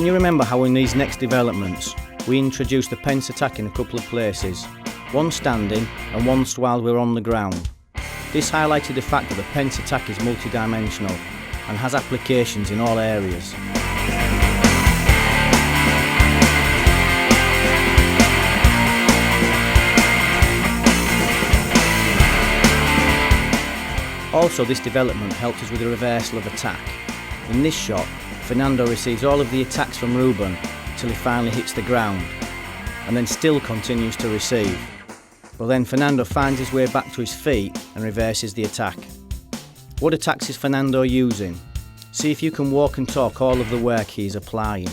you remember how in these next developments we introduced the pence attack in a couple of places, one standing and once while we were on the ground? This highlighted the fact that the pence attack is multidimensional and has applications in all areas. Also, this development helped us with the reversal of attack. In this shot, Fernando receives all of the attacks from Ruben till he finally hits the ground, and then still continues to receive. But then Fernando finds his way back to his feet and reverses the attack. What attacks is Fernando using? See if you can walk and talk all of the work he is applying.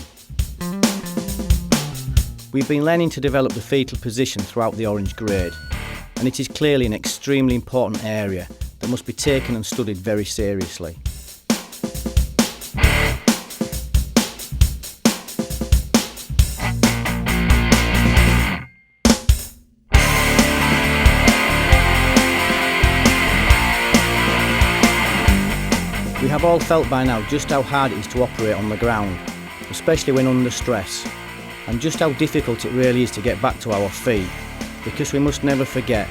We've been learning to develop the fetal position throughout the orange grade, and it is clearly an extremely important area that must be taken and studied very seriously. We have all felt by now just how hard it is to operate on the ground, especially when under stress, and just how difficult it really is to get back to our feet, because we must never forget,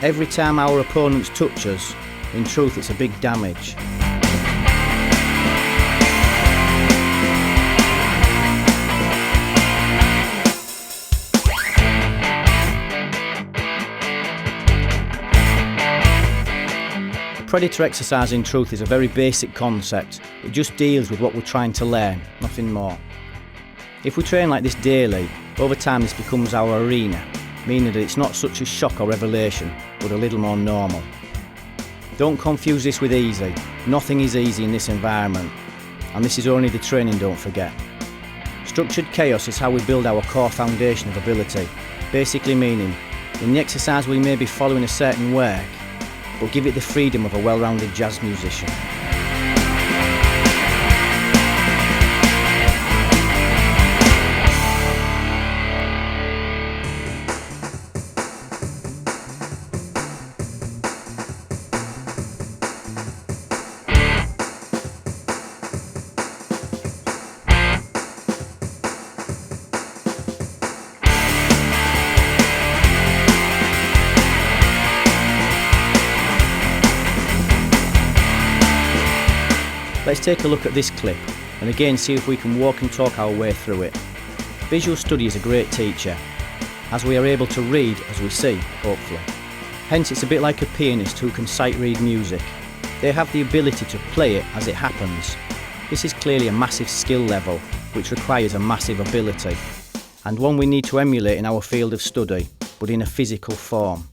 every time our opponents touch us, in truth it's a big damage. Predator exercise in truth is a very basic concept. It just deals with what we're trying to learn, nothing more. If we train like this daily, over time this becomes our arena, meaning that it's not such a shock or revelation, but a little more normal. Don't confuse this with easy. Nothing is easy in this environment, and this is only the training, don't forget. Structured chaos is how we build our core foundation of ability, basically meaning, in the exercise we may be following a certain work, but give it the freedom of a well-rounded jazz musician. Let's take a look at this clip and again see if we can walk and talk our way through it. Visual study is a great teacher, as we are able to read as we see, hopefully. Hence it's a bit like a pianist who can sight read music. They have the ability to play it as it happens. This is clearly a massive skill level, which requires a massive ability, and one we need to emulate in our field of study, but in a physical form.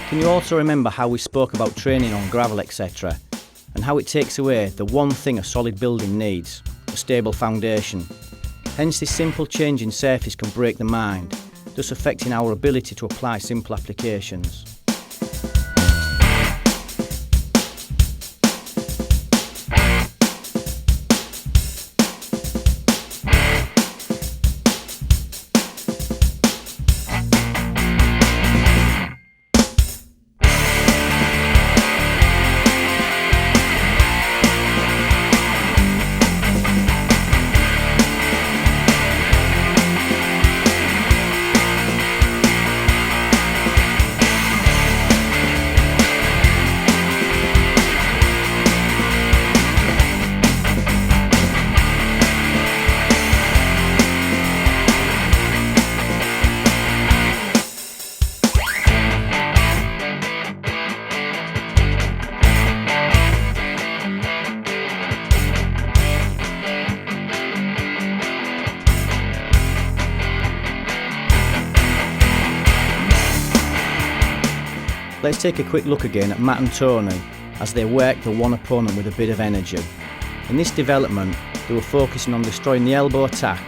Can you also remember how we spoke about training on gravel, etc., and how it takes away the one thing a solid building needs, a stable foundation? Hence this simple change in surface can break the mind, thus affecting our ability to apply simple applications. Let's take a quick look again at Matt and Tony as they work the one opponent with a bit of energy. In this development, they were focusing on destroying the elbow attack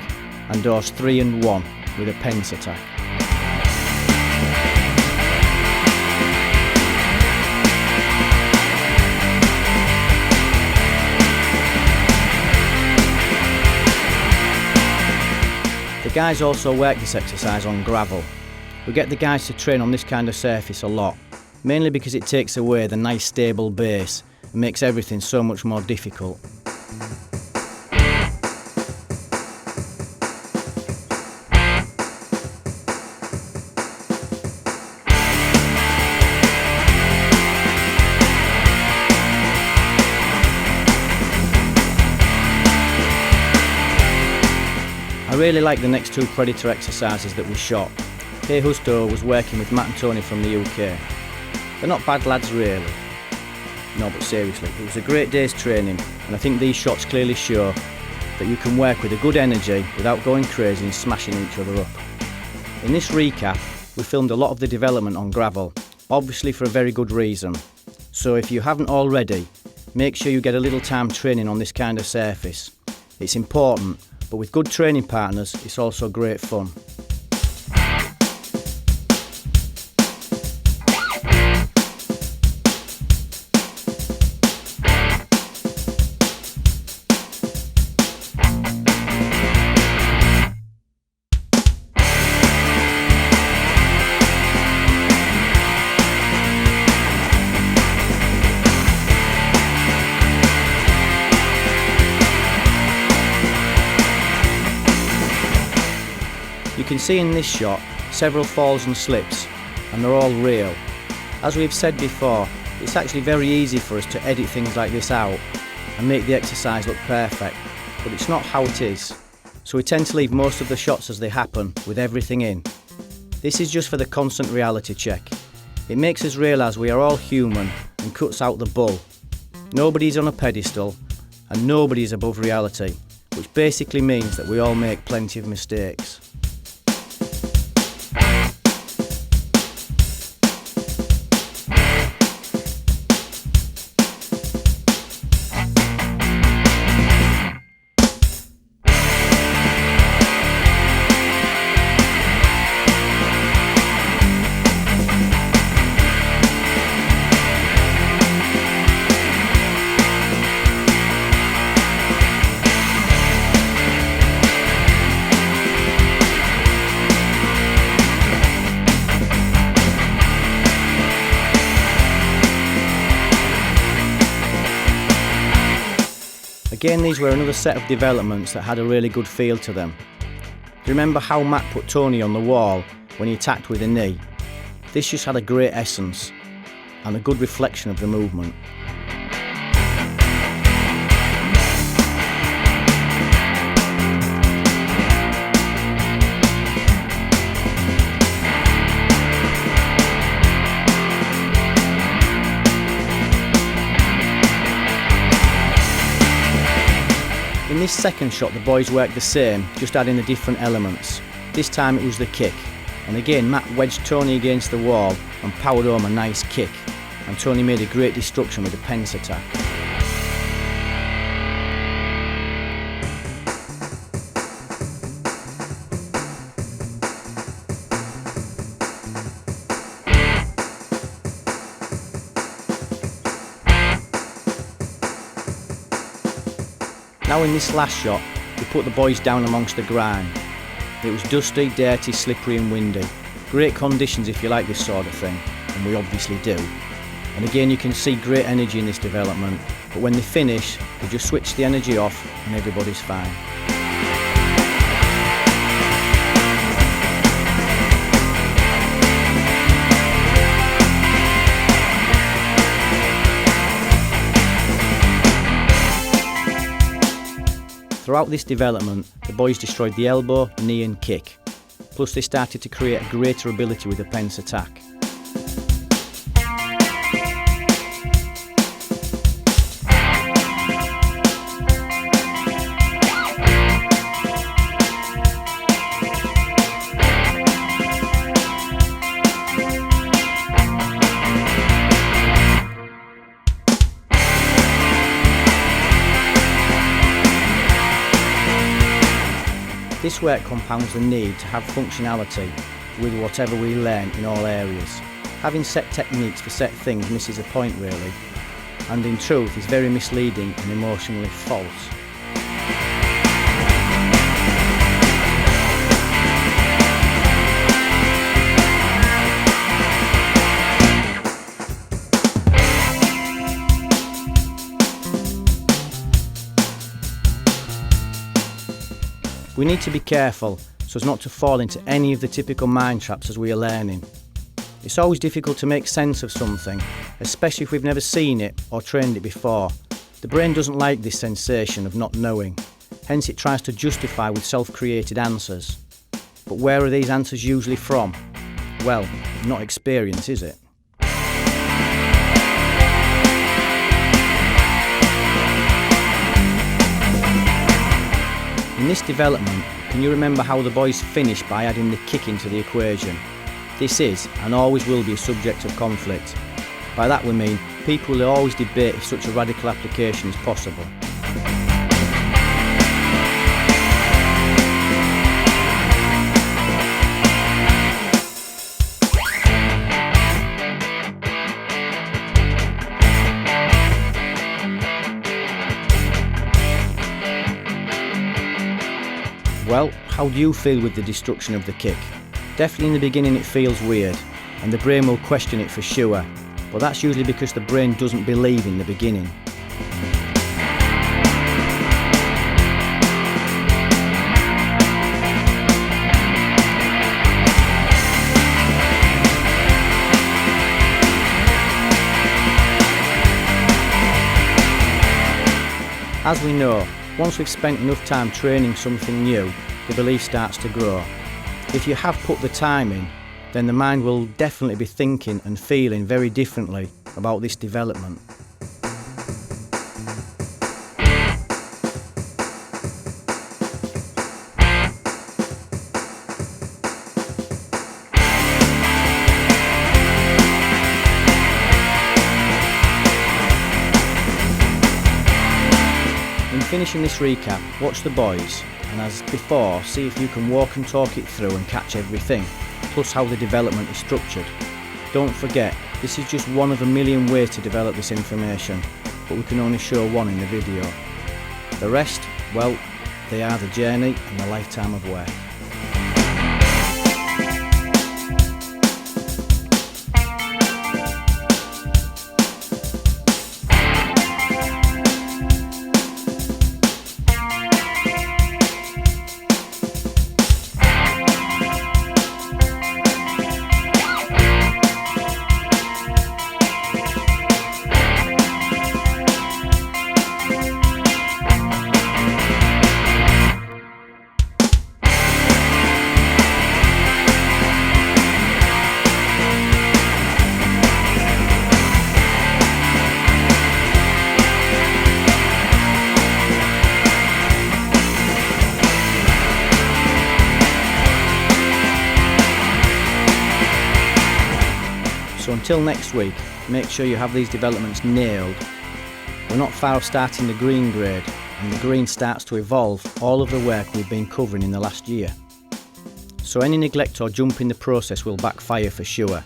and doors 3 and 1 with a pence attack. The guys also work this exercise on gravel. We get the guys to train on this kind of surface a lot, mainly because it takes away the nice stable base and makes everything so much more difficult. I really like the next two Predator exercises that we shot. Hey Husto was working with Matt and Tony from the UK. They're not bad lads really. No, but seriously, it was a great day's training, and I think these shots clearly show that you can work with a good energy without going crazy and smashing each other up. In this recap, we filmed a lot of the development on gravel, obviously for a very good reason. So if you haven't already, make sure you get a little time training on this kind of surface. It's important, but with good training partners, it's also great fun. You can see in this shot several falls and slips, and they're all real. As we've said before, it's actually very easy for us to edit things like this out and make the exercise look perfect, but it's not how it is. So we tend to leave most of the shots as they happen, with everything in. This is just for the constant reality check. It makes us realise we are all human and cuts out the bull. Nobody's on a pedestal and nobody is above reality, which basically means that we all make plenty of mistakes. Again, these were another set of developments that had a really good feel to them. Do you remember how Matt put Tony on the wall when he attacked with a knee? This just had a great essence and a good reflection of the movement. In this second shot, the boys worked the same, just adding the different elements. This time it was the kick, and again Matt wedged Tony against the wall and powered home a nice kick, and Tony made a great destruction with a pence attack. Now in this last shot, we put the boys down amongst the grind. It was dusty, dirty, slippery and windy. Great conditions if you like this sort of thing, and we obviously do. And again, you can see great energy in this development, but when they finish, they just switch the energy off and everybody's fine. Throughout this development, the boys destroyed the elbow, knee and kick. Plus they started to create a greater ability with the pence attack. This work compounds the need to have functionality with whatever we learn in all areas. Having set techniques for set things misses the point really, and in truth is very misleading and emotionally false. We need to be careful so as not to fall into any of the typical mind traps as we are learning. It's always difficult to make sense of something, especially if we've never seen it or trained it before. The brain doesn't like this sensation of not knowing, hence it tries to justify with self-created answers. But where are these answers usually from? Well, not experience, is it? In this development, can you remember how the boys finished by adding the kick into the equation? This is, and always will be, a subject of conflict. By that we mean, people will always debate if such a radical application is possible. Well, how do you feel with the destruction of the kick? Definitely in the beginning it feels weird, and the brain will question it for sure, but that's usually because the brain doesn't believe in the beginning. As we know, once we've spent enough time training something new, the belief starts to grow. If you have put the time in, then the mind will definitely be thinking and feeling very differently about this development. In finishing this recap, watch the boys, and as before, see if you can walk and talk it through and catch everything, plus how the development is structured. Don't forget, this is just one of a million ways to develop this information, but we can only show one in the video. The rest, well, they are the journey and the lifetime of work. So until next week, make sure you have these developments nailed. We're not far off starting the green grade, and the green starts to evolve all of the work we've been covering in the last year. So any neglect or jump in the process will backfire for sure.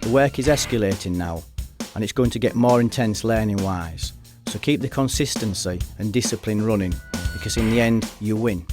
The work is escalating now, and it's going to get more intense learning wise. So keep the consistency and discipline running, because in the end you win.